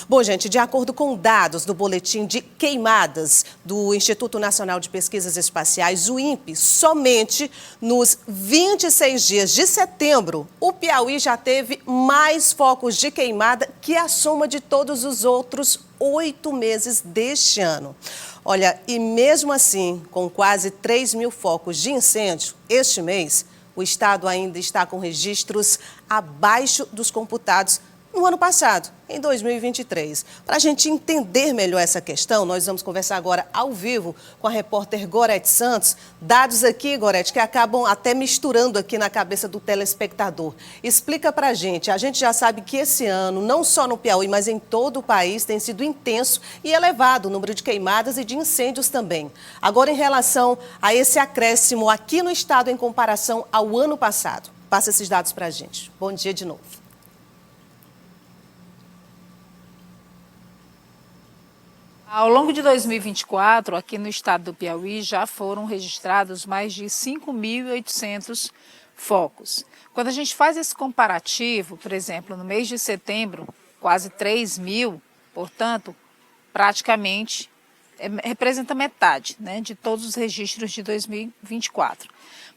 Bom, gente, de acordo com dados do Boletim de Queimadas do Instituto Nacional de Pesquisas Espaciais, o INPE, somente nos 26 dias de setembro, o Piauí já teve mais focos de queimada que a soma de todos os outros 8 meses deste ano. Olha, e mesmo assim, com quase 3.000 focos de incêndio este mês, o estado ainda está com registros abaixo dos computados no ano passado, em 2023. Para a gente entender melhor essa questão, nós vamos conversar agora ao vivo com a repórter Gorete Santos. Dados aqui, Gorete, que acabam até misturando aqui na cabeça do telespectador. Explica para a gente já sabe que esse ano, não só no Piauí, mas em todo o país, tem sido intenso e elevado o número de queimadas e de incêndios também. Agora, em relação a esse acréscimo aqui no estado em comparação ao ano passado, passa esses dados para a gente. Bom dia de novo. Ao longo de 2024, aqui no estado do Piauí, já foram registrados mais de 5.800 focos. Quando a gente faz esse comparativo, por exemplo, no mês de setembro, quase 3.000, portanto, praticamente representa metade, né, de todos os registros de 2024.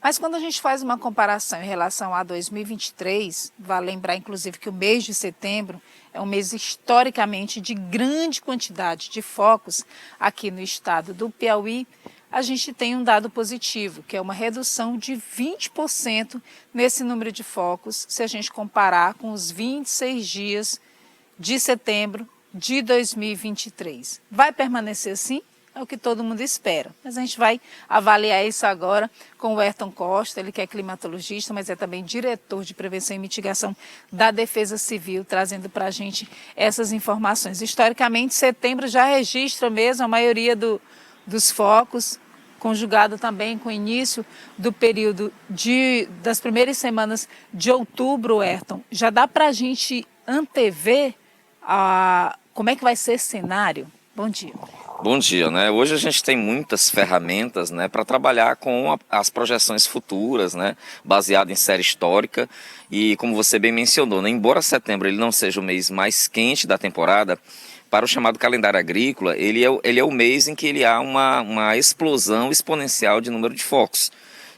Mas quando a gente faz uma comparação em relação a 2023, vale lembrar inclusive que o mês de setembro é um mês historicamente de grande quantidade de focos aqui no estado do Piauí, a gente tem um dado positivo, que é uma redução de 20% nesse número de focos, se a gente comparar com os 26 dias de setembro de 2023. Vai permanecer assim? É o que todo mundo espera. Mas a gente vai avaliar isso agora com o Ayrton Costa, ele que é climatologista, mas é também diretor de prevenção e mitigação da Defesa Civil, trazendo para a gente essas informações. Historicamente, setembro já registra mesmo a maioria dos focos, conjugado também com o início do período das primeiras semanas de outubro, Ayrton. Já dá para a gente antever como é que vai ser esse cenário? Bom dia. Bom dia, né? Hoje a gente tem muitas ferramentas, né, para trabalhar com as projeções futuras, né, baseado em série histórica e como você bem mencionou, né, embora setembro ele não seja o mês mais quente da temporada, para o chamado calendário agrícola, ele é o mês em que ele há uma explosão exponencial de número de focos,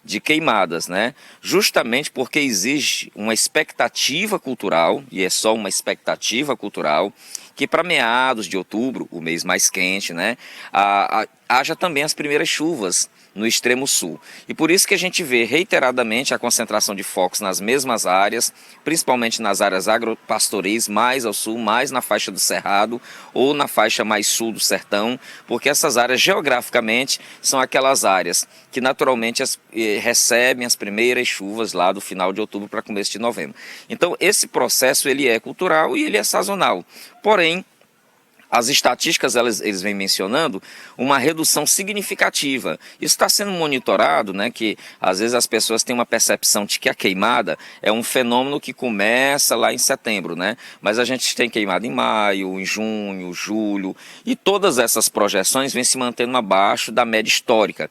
de queimadas, né? Justamente porque existe uma expectativa cultural, e é só uma expectativa cultural, que para meados de outubro, o mês mais quente, né, haja também as primeiras chuvas no extremo sul. E por isso que a gente vê reiteradamente a concentração de focos nas mesmas áreas, principalmente nas áreas agropastoris, mais ao sul, mais na faixa do Cerrado ou na faixa mais sul do sertão, porque essas áreas geograficamente são aquelas áreas que naturalmente recebem as primeiras chuvas lá do final de outubro para começo de novembro. Então esse processo ele é cultural e ele é sazonal. Porém, as estatísticas, eles vêm mencionando uma redução significativa. Isso está sendo monitorado, né, que às vezes as pessoas têm uma percepção de que a queimada é um fenômeno que começa lá em setembro, né? Mas a gente tem queimada em maio, em junho, julho, e todas essas projeções vêm se mantendo abaixo da média histórica,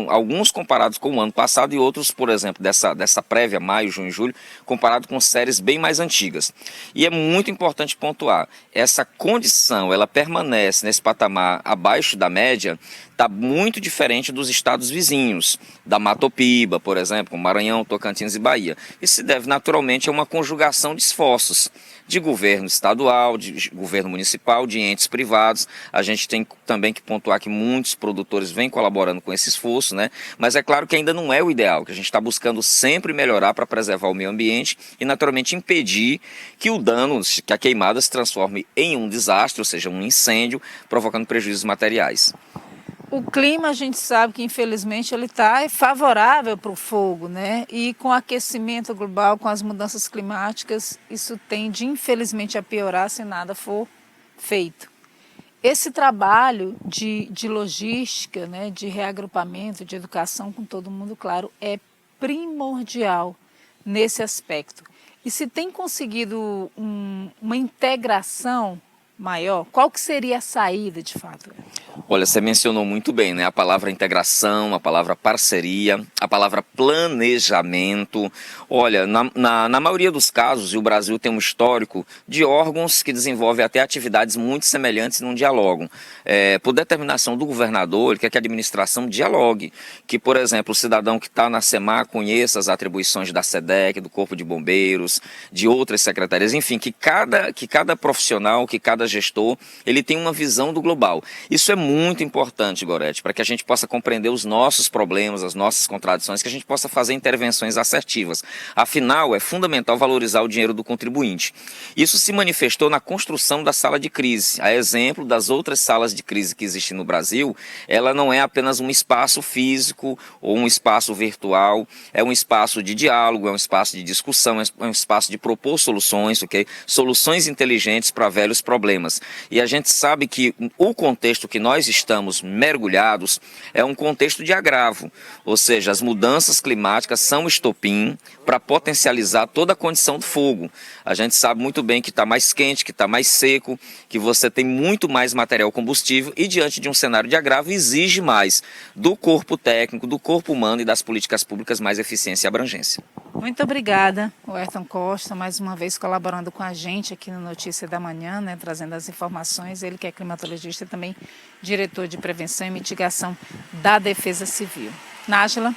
alguns comparados com o ano passado e outros, por exemplo, dessa prévia, maio, junho e julho, comparado com séries bem mais antigas. E é muito importante pontuar, essa condição ela permanece nesse patamar abaixo da média, está muito diferente dos estados vizinhos, da Matopiba, por exemplo, Maranhão, Tocantins e Bahia. Isso se deve naturalmente a uma conjugação de esforços de governo estadual, de governo municipal, de entes privados. A gente tem também que pontuar que muitos produtores vêm colaborando com esse esforço, né? Mas é claro que ainda não é o ideal, que a gente está buscando sempre melhorar para preservar o meio ambiente e naturalmente impedir que o dano, que a queimada se transforme em um desastre, ou seja, um incêndio, provocando prejuízos materiais. O clima, a gente sabe que infelizmente ele está favorável para o fogo, né? E com o aquecimento global, com as mudanças climáticas, isso tende infelizmente a piorar se nada for feito. Esse trabalho de logística, né, de reagrupamento, de educação com todo mundo, claro, é primordial nesse aspecto. E se tem conseguido uma integração maior, qual que seria a saída de fato? Olha, você mencionou muito bem, né? A palavra integração, a palavra parceria, a palavra planejamento. Olha, na maioria dos casos, e o Brasil tem um histórico de órgãos que desenvolvem até atividades muito semelhantes e não dialogam. Por determinação do governador, ele quer que a administração dialogue. Que, por exemplo, o cidadão que está na SEMAR conheça as atribuições da SEDEC, do Corpo de Bombeiros, de outras secretarias, enfim, que cada profissional, que cada gestor, ele tem uma visão do global. Isso é muito importante, Gorete, para que a gente possa compreender os nossos problemas, as nossas contradições, que a gente possa fazer intervenções assertivas. Afinal, é fundamental valorizar o dinheiro do contribuinte. Isso se manifestou na construção da sala de crise. A exemplo das outras salas de crise que existem no Brasil, ela não é apenas um espaço físico ou um espaço virtual, é um espaço de diálogo, é um espaço de discussão, é um espaço de propor soluções, ok? Soluções inteligentes para velhos problemas. E a gente sabe que o contexto que nós estamos mergulhados é um contexto de agravo, ou seja, as mudanças climáticas são estopim para potencializar toda a condição do fogo. A gente sabe muito bem que está mais quente, que está mais seco, que você tem muito mais material combustível e diante de um cenário de agravo exige mais do corpo técnico, do corpo humano e das políticas públicas mais eficiência e abrangência. Muito obrigada, o Ayrton Costa, mais uma vez colaborando com a gente aqui no Notícia da Manhã, né, trazendo as informações. Ele que é climatologista e também diretor de prevenção e mitigação da Defesa Civil. Nájila.